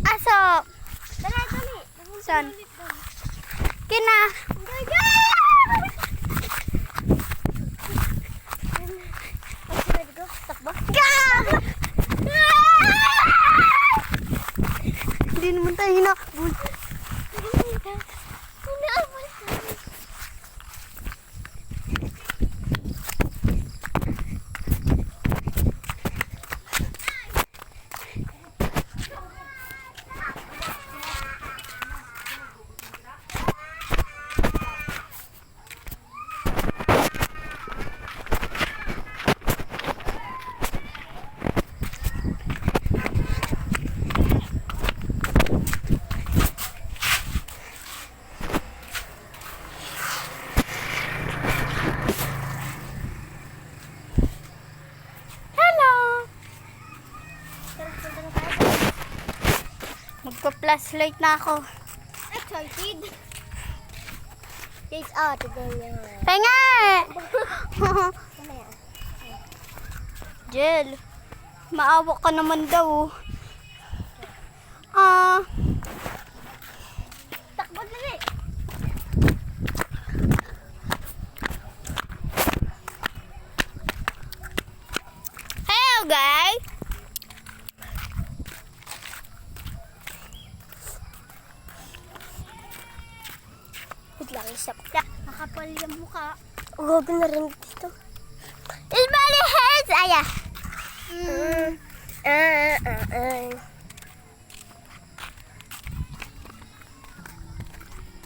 Aso. Dali, dali. Saan? Kina. Takbo. Hindi naman tayo hinakbol. Magpa-flashlight na ako. Excited. Guys, tignan niyo. Penga! Mamaya. Jel, maawa ka naman daw. Takbo dali. Hello guys! Biglang isap. Nakapal yung mukha. Gago na rin dito. Isbali heads! Aya!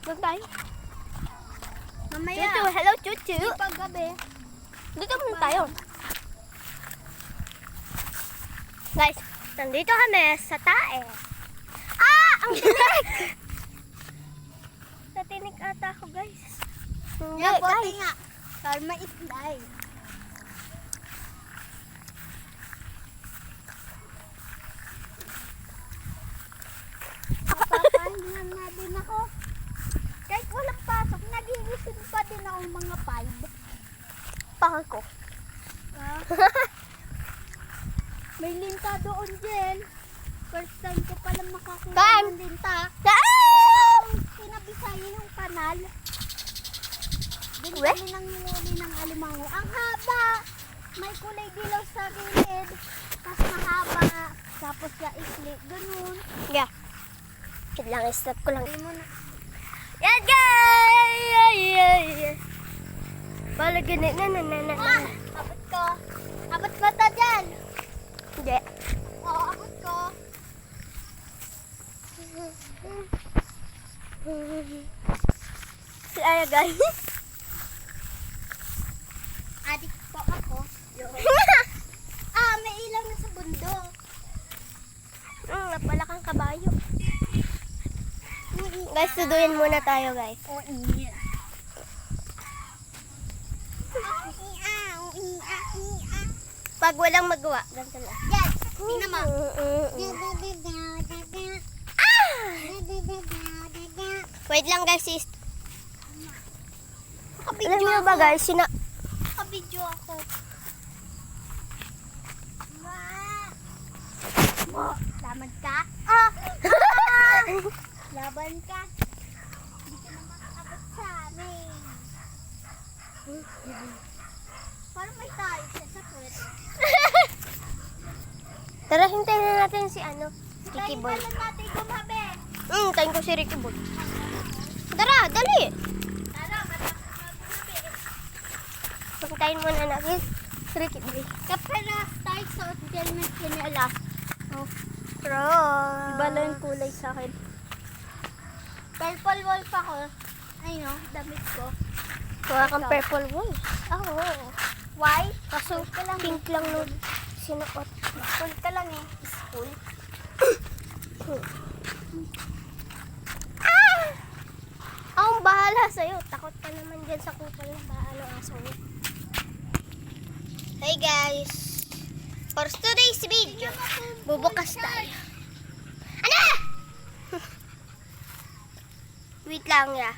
Doon tayo. Mamaya. Chuchu, hello Chuchu. Paggabi. Dito muna tayo. Guys, nandito kami sa tae. Ang tinik! Sa tinik ata ako guys. Yung bote nga. Karma is life. Papahingan na din ako. Kahit walang pasok, nagigising pa din ako mga 5. Pakal ko. May linta doon, Jen. First time ko palang makakuha Kan? ng linta. Pinabisaya yung kanal. Din We? kami nang huli ng alimango. Ang haba! May kulay dilaw sa gilid. Tapos mahaba. Tapos sa isli. Ganun. Yeah. Wait lang, start ko lang. Hindi mo na. Yan guys! Bala ganit na. Abot ko. Abot mata dyan. Hindi. Oo, abot ko. Kaya guys. Adik po ako. May ilaw na sa bundok. Napala kang kabayo. Guys, tuduin muna tayo guys. O, iya. Pag walang magawa, ganito lang. Yan. Tingnan mo. Wait lang guys, sis. Nakabidyo Alam niyo ako. ba guys, Nakabidyo ako. Laban ka? Laban ka? Hindi ka na makakabot sa amin. Parang may tayo siya sa puwet. Tara, hintayin na natin si Ricky Boy. Tayo pala natin gumabi. Hintayin ko si Ricky Boy. Tara, dali. Tara, matapos na gumabi. Hintayin muna natin si Ricky Boy. Kapalas tayo sa hotel ng Kinelas. Bro. Iba lang yung kulay sa akin. Purple wolf ako. Ayun, damit ko. Kuha kang purple wolf. Why? Kaso, pink lang nun. Sinuot. School ka lang eh. School? Akong bahala sa'yo. Takot ka naman dyan sa kupal na aso mo. Hey guys. For today's video, bubukas tayo. Ano? Wait lang ya.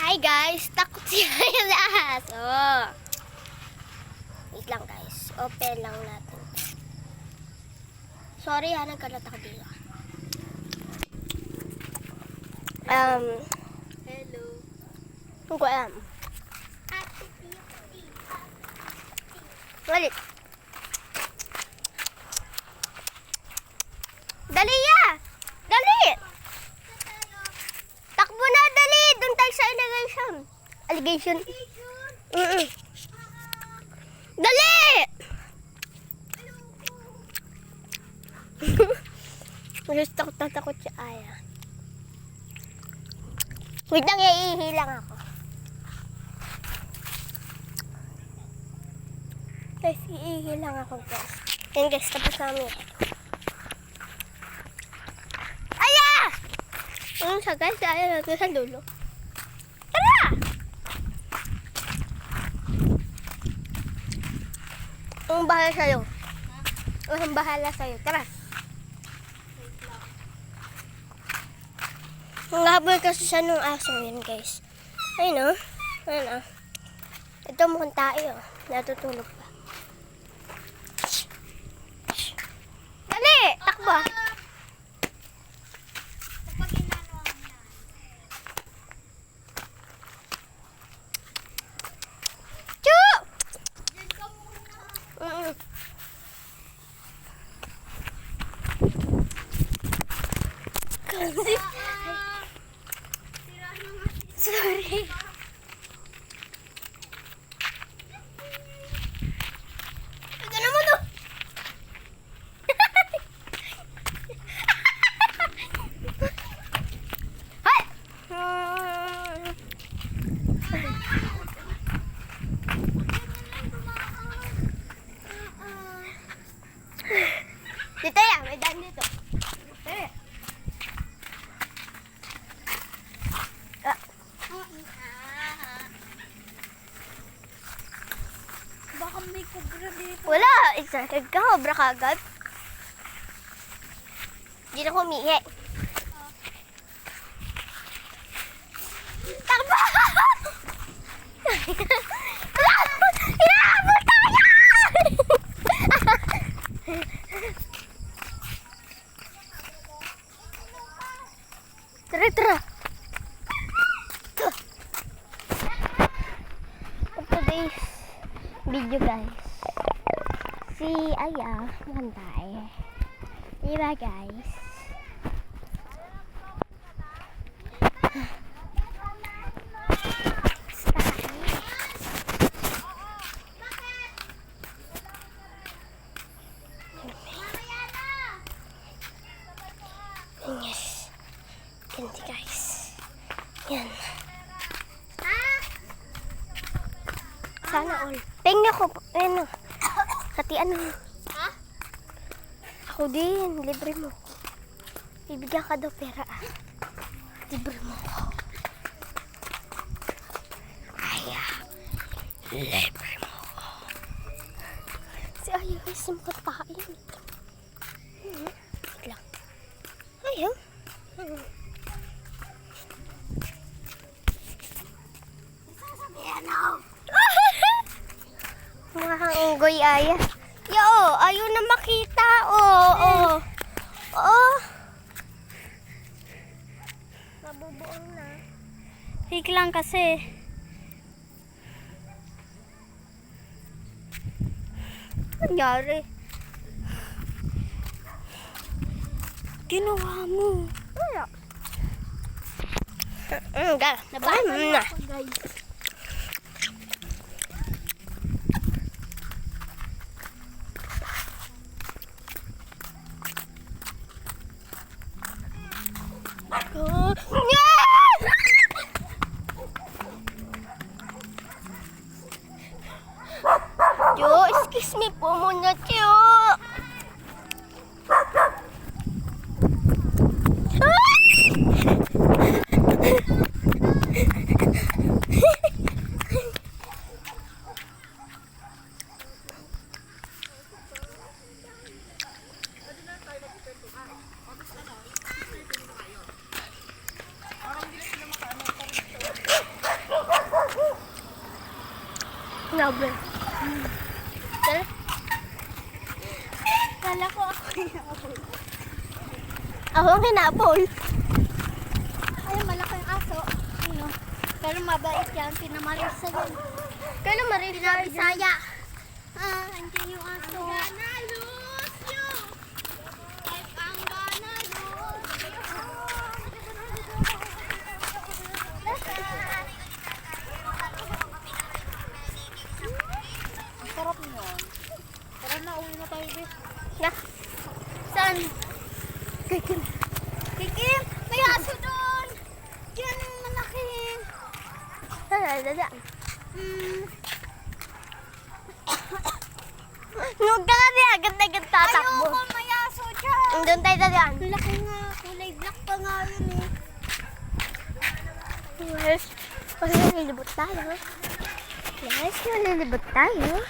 Hi guys. Takot siya yung aso. Wait lang guys. Open lang natin. Sorry ha, nagkalat ako dito. Hello. Hindi ko alam. Galit. Dali ya! Dali! Takbo na, dali! Doon tayo sa allegation. Allegation? Dali! Gusto ko tatakot si Aya. Wait lang, iihi lang ako. Guys, iihi lang ako guys. Yan guys, tapos namin. Aya! Ano siya guys? Aya natin sa dulo. Tara! Ang bahala sa'yo. Ang bahala sa'yo. Tara. Nanghabol kasi siya nung aso yun guys. Ayun o. Ayun o. Ito mukhang tayo. Natutulog pa. Dali! Takbo! Chu! Sorry. Ito naman to. Hay! Dito yan, may daan dito. Baka may kubra dito. Wala, excited ka, obra ka agad. Hindi na humihi. Takbo! Inaabot tayo! Tara, tara. For today's video guys, si Aya magantay. Diba guys? Yes. Ganti guys. Yan. Sana all. Pengen ako. Ano? Hatian mo. Ha? Ako din. Libre mo. Bibigyan ka daw pera ah. Libre mo ako. Aya. Libre mo ako. Si Aya guys, makatayin. Wait lang. Ayaw. Sasabihan ako. Mukhang unggoy Aya. Yo, ayaw na makita. Oo. Mabubuong na. Fake lang kasi. Nangyari. Ginawa mo. Wala. Nabahan na. Guys. Jo, excuse me po muna, Jo. Grabe. Tara. Kala ko ako yung apoy. Ako ang hinabol. Ay, malaking aso. Ano? Pero mabait yan. Pinamarisa yan. Kailan marinig Bisaya. Andiyan yung aso. Gana, lose you. Like ang gana, lose you. Ang sarap niyon. Tara na, uwi na tayo, Bes. Na. Saan? Kikim. Kikim! May aso doon! Yan, malaki. Dada. Hmm. Huwag ka kasi agad-agad tatakbo. Ayoko, may aso dyan. Doon tayo dadaan. Ang laki nga. Kulay black pa nga yun eh. Yes. Kasi nalilibot tayo. Yes, nalilibot tayo.